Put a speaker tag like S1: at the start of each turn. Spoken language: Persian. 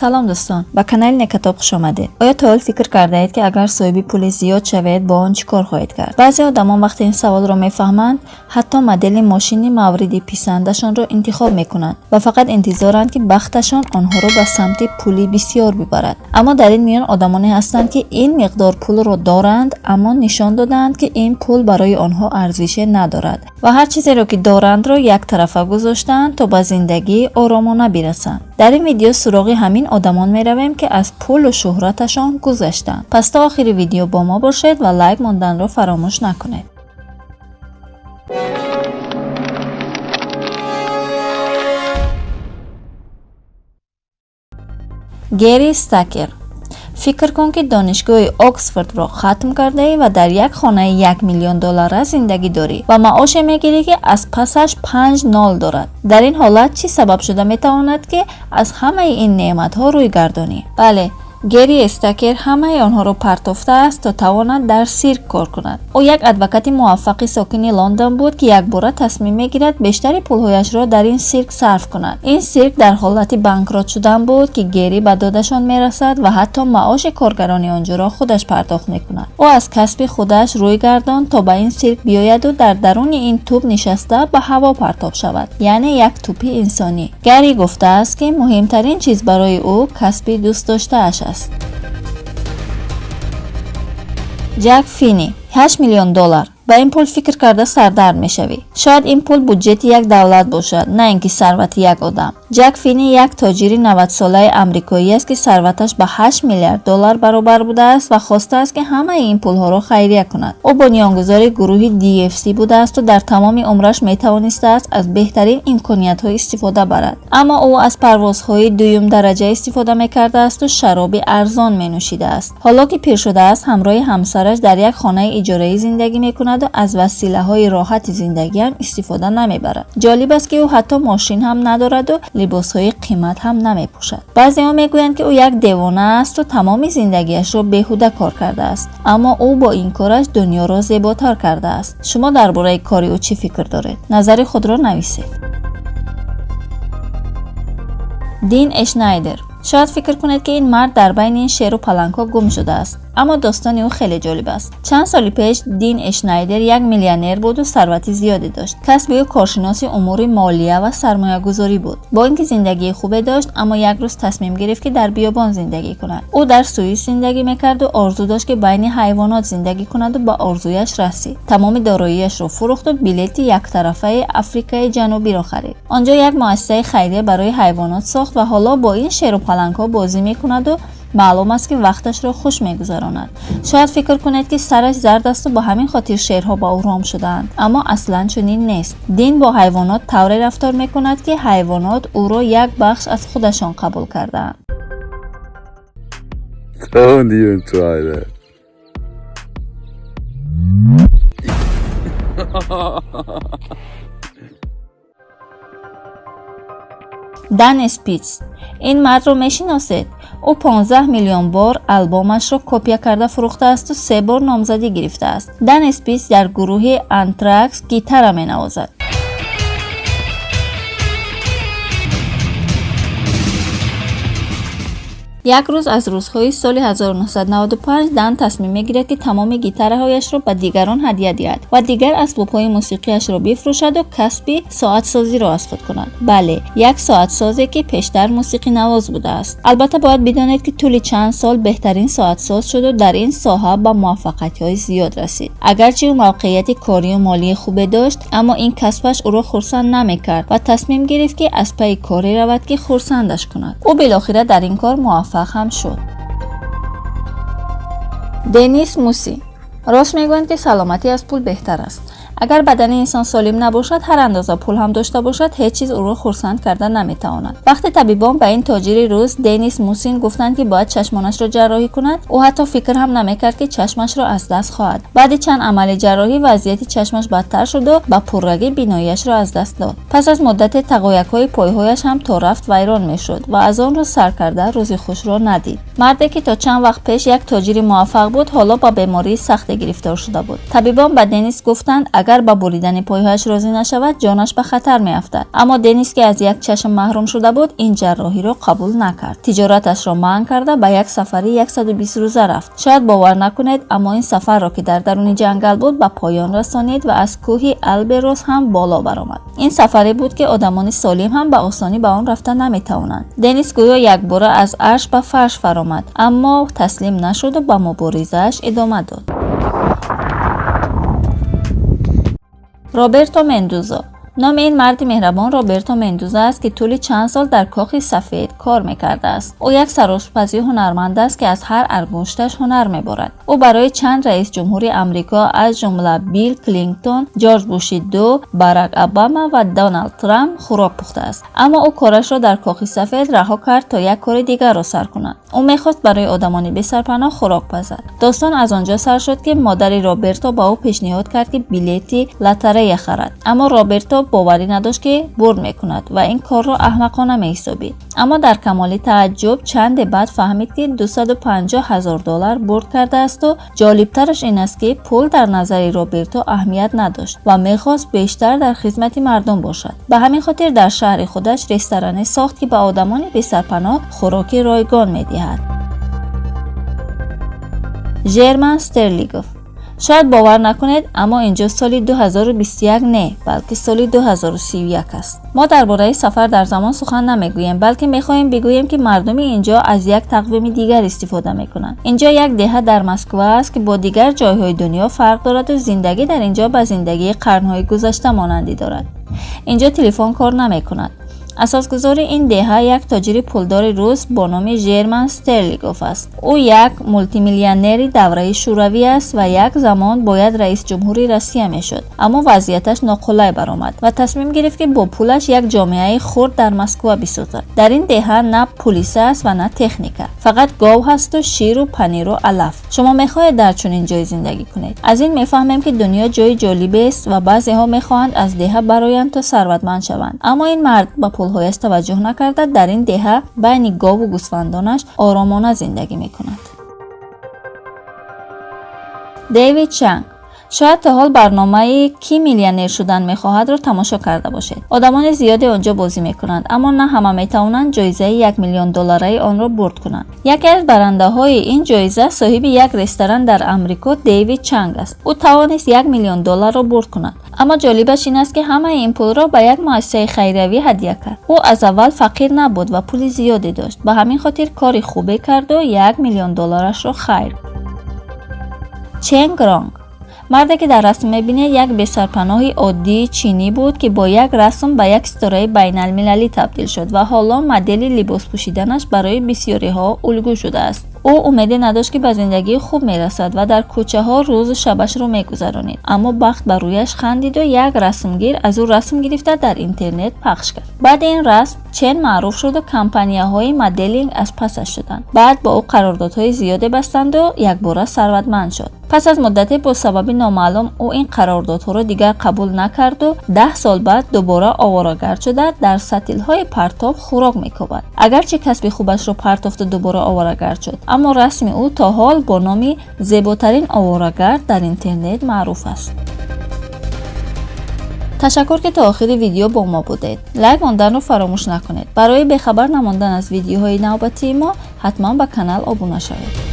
S1: سلام دوستان، با کانال نکاتوپ خوش آمدید. آیا تا حال فکر کرده اید که اگر صاحب پول زیاد شوید با آن چیکار خواهید کرد؟ بعضی آدمان وقتی این سوال را میفهمند حتی مدل ماشینی مورد پسندشان را انتخاب میکنند و فقط انتظارند که بختشان آنها را به سمت پولی بسیار ببرد. اما در این میان آدمانی هستند که این مقدار پول را دارند اما نشان دادند که این پول برای آنها ارزش ندارد و هر چیزی را که دارند را یک طرفه گذاشتند تا به زندگی آرامانه برسند. در این ویدیو سراغ همین آدمان می رویم که از پول و شهرتشان گذشتند. پس تا آخر ویدیو با ما باشید و لایک ماندن را فراموش نکنید. گری استاکر. فکر کن که دانشگاه آکسفورد را ختم کرده ای و در یک خانه 1 میلیون دلار زندگی داری و معاش میگیری که از پسش 5 نال دارد. در این حالت چی سبب شده میتواند که از همه این نعمت ها روی گردانی؟ بله، گری استاکر همه آنها را پرتافته است تا تواند در سیرک کار کند. او یک ادوکات موفق ساکن لندن بود که یک بار تصمیم میگیرد بیشتر پولهایش را در این سیرک صرف کند. این سیرک در حالت بانکرات شدن بود که گری به دادشان میرسد و حتی معاش کارگران آنجا را خودش پرداخت میکند. او از کسب خودش روی گرداند تا به این سیرک بیاید و در درون این توپ نشسته به هوا پرتاب شود، یعنی یک توپ انسانی. گری گفته است که مهمترین چیز برای او کسب دوست داشته اش است. جک فینی 8 میلیون دلار. با این پول فکر کرده سردرد میشوی. شاید این پول بودجت یک دولت باشد، نه اینکه ثروت یک آدم. جک فینی یک تاجر 90 ساله آمریکایی است که ثروتش به 8 میلیارد دلار برابر بوده است و خواسته است که همه این پولها را خیریه کند. او بنیانگذار گروه DFC بوده است و در تمام عمرش میتوانسته است از بهترین امکانیت‌ها استفاده برد. اما او از پروازهای دوم درجه استفاده میکرده است و شراب ارزان مینوشیده است. حالا که پیر شده است، همراه همسرش در یک خانه اجاره‌ای زندگی میکند و از وسیله‌های راحت زندگی هم استفاده نمیبرد. جالب است که او حتی ماشین هم ندارد و لباسهای قیمت هم نمیپوشد. بعضی‌ها میگویند که او یک دیوانه است و تمام زندگیش را بیهوده کار کرده است، اما او با این کارش دنیا را زیباتر کرده است. شما درباره کار او چی فکر دارید؟ نظر خود را نویسید. دین اشنایدر. شاید فکر کنید که این مرد در بین این شیر و پلنگ‌ها گم شده است، اما داستان او خیلی جالب است. چند سال پیش دین اشنایدر یک میلیونر بود و ثروت زیادی داشت. کسب او کارشناسی امور مالیه و سرمایه‌گذاری بود. با اینکه زندگی خوبی داشت، اما یک روز تصمیم گرفت که در بیابان زندگی کند. او در سوئیس زندگی می‌کرد و آرزو داشت که بین حیوانات زندگی کند و به آرزویش رسید. تمام دارایی‌اش را فروخت و بلیط یک طرفه آفریقای جنوبی را خرید. آنجا یک مؤسسه خیریه برای حیوانات ساخت و حالا با این شیر و پلنگ‌ها بازی می‌کند و معلوم است که وقتش را خوش می‌گذراند. شاید فکر کنید که سرش زرد است و با همین خاطر شیرها با او رام شدند، اما اصلاً چنین نیست. دین با حیوانات طوری رفتار می‌کند که حیوانات او را یک بخش از خودشان قبول کردند.
S2: Don't even try that.
S1: دن اسپیتز. این مرد رو میشناسید؟ او 15 میلیون بار آلبومش رو کپی کرده فروخته است و 3 بار نامزدی گرفته است. دن اسپیتز در گروه آنتراکس گیتار مینوازد. یک روز از روزهای سال 1995 دن تصمیم میگیرد که تمام گیتارهایش را به دیگران هدیه دهد و دیگر اسباب‌های موسیقیش را بفروشد و کسب ساعت سازی را از خود کند. بله، یک ساعت سازی که پیشتر موسیقی نواز بوده است. البته باید بدانید که طول چند سال بهترین ساعت ساز شد و در این ساحه به موفقیت‌های زیاد رسید. اگرچه او موقعیت کاری و مالی خوبی داشت، اما این کسبش او را خرسند نمی‌کرد و تصمیم گرفت که از پی کاری رود که خرسندش کند. او بالاخره در این کار موفق هم شد. دنیس موسی. راست میگویند که سلامتی از پول بهتر است. اگر بدن انسان سالم نباشد، هر اندازه پول هم داشته باشد، هیچ چیز او را خرسند کردن نمیتواند. وقتی طبیبان به این تاجر روز دنیس موسین گفتند که باید چشمانش را جراحی کند، او حتی فکر هم نمیکرد که چشمش را از دست خواهد. بعد چند عمل جراحی وضعیت چشمش بدتر شد و با پررگی بیناییش را از دست داد. پس از مدت تقویک‌های پایهایش هم تا رفت ویران میشد و از آن روز سر کرده روزی خوش را ندید. مردی که تا چند وقت پیش یک تاجر موفق بود، حالا با بیماری سخت گرفتار شده بود. طبیبان به دنیس گفتند اگر با بریدن پایهایش راضی نشود جانش به خطر میافتد. اما دنیس که از یک چشم محروم شده بود این جراحی را قبول نکرد. تجارتش را منع کرده به یک سفری 120 روزه رفت. شاید باور نکنید اما این سفر را که در درون جنگل بود به پایان رسانید و از کوه البروس هم بالا برآمد. این سفری بود که آدمان سالم هم به آسانی به آن رفتن نمیتوانند. دنیس گویا یک بار از عرش به فرش فرآمد اما تسلیم نشد و به مبارزه‌اش ادامه داد. روبرتو مندوزا. نام این مرد مهربان روبرتو مندوزا است که طول چند سال در کاخ سفید کار میکرده است. او یک سرآشپزی هنرمند است که از هر انگشتش هنر میبرد. او برای چند رئیس جمهور آمریکا از جمله بیل کلینتون، جورج بوش دو، باراک اوباما و دونالد ترامپ خوراک پخته است. اما او کارش را در کاخ سفید رها کرد تا یک کار دیگر را سر کند. او میخواست برای آدمان بی سرپناه خوراک پزد. داستان از آنجا سر شد که مادر روبرتو با او پیشنهاد کرد که بلیتی لاتاری خرد. اما روبرتو باوری نداشت که برد میکند و این کار را احمقانه میحسابید. اما در کمال تعجب چند بعد فهمید که $250,000 برد کرده است و جالبترش این است که پول در نظر روبرتو اهمیت نداشت و میخواست بیشتر در خدمت مردم باشد. به همین خاطر در شهر خودش رستورانی ساخت که به آدمان بی سرپناه خوراک رایگان میدهد. ژرمن استرلیگوف. شاید باور نکنید اما اینجا سال 2021 نه بلکه سال 2031 است. ما درباره سفر در زمان سخن نمیگوییم بلکه میخواهیم بگوییم که مردم اینجا از یک تقویم دیگر استفاده میکنند. اینجا یک دهه در مسکو است که با دیگر جایهای دنیا فرق دارد و زندگی در اینجا با زندگی قرنهای گذشته مانندی دارد. اینجا تلفن کار نمیکند. اساسگذار این دهه یک تاجر پولدار روس با نام ژرمن استرلیگوف است. او یک مولتی میلیونر دوره شوروی است و یک زمان باید رئیس جمهور روسیه میشد اما وضعیتش ناقلای برآمد و تصمیم گرفت که با پولش یک جامعه خرد در مسکو بسازد. در این دهه نه پلیس است و نه تکنیکا، فقط گاو هست و شیر و پنیر و علف. شما میخواهید در چنین جای زندگی کنید؟ از این میفهمیم که دنیا جای جالبی است و بعضی ها میخواهند از دهه برآیند تا ثروتمند شوند. اما این مرد با هایش توجه نکرده در این دهه بین گاو و گوسفندانش آرامانه زندگی میکند. دیوید چنگ. شاید تا حال برنامه کی میلیونر شدن میخواهد را تماشا کرده باشید. آدمان زیادی آنجا بازی میکنند اما نه همه میتوانند جایزه $1,000,000 آن را برد کنند. یکی از برنده های این جایزه صاحب یک رستوران در آمریکا دیوید چنگ است. او توانست $1,000,000 را برد کند. اما جالبش این است که همه این پول را به یک مؤسسه خیریه هدیه کرد. او از اول فقیر نبود و پول زیادی داشت. به همین خاطر کاری خوبی کرد و $1,000,000 را خیر. چنگ رانگ. مردی که در رسم میبینید یک بی‌سرپناه عادی چینی بود که با یک رسم به یک ستاره بین المللی تبدیل شد و حالا مدل لباس پوشیدنش برای بسیاری ها الگو شده است. او امیدی نداشت که به زندگی خوب میرسد و در کوچه ها روز و شبش رو میگذرانید اما بخت بر رویش خندید و یک رسمگیر از او رسم گرفته در اینترنت پخش کرد. بعد این رسم چین معروف شد و کمپانی‌های مدلینگ از پسش شدند. بعد با او قراردادهای زیادی بستند و یک باره ثروتمند شد. پس از مدتی با سبب نامعلوم او این قراردادها را دیگر قبول نکرد و 10 سال بعد دوباره آواره‌گرد شده در سطل‌های پرتاب خوراک می‌کند. اگرچه کسب خوبش را پرتافت و دوباره آواره‌گرد شد اما رسم او تا حال با نام زیباترین آواره‌گرد در اینترنت معروف است. تشکر که تا آخر ویدیو با ما بودید. لایک ماندن رو فراموش نکنید. برای بخبر نماندن از ویدیوهای نوبتی ما حتما به کانال ابونه شوید.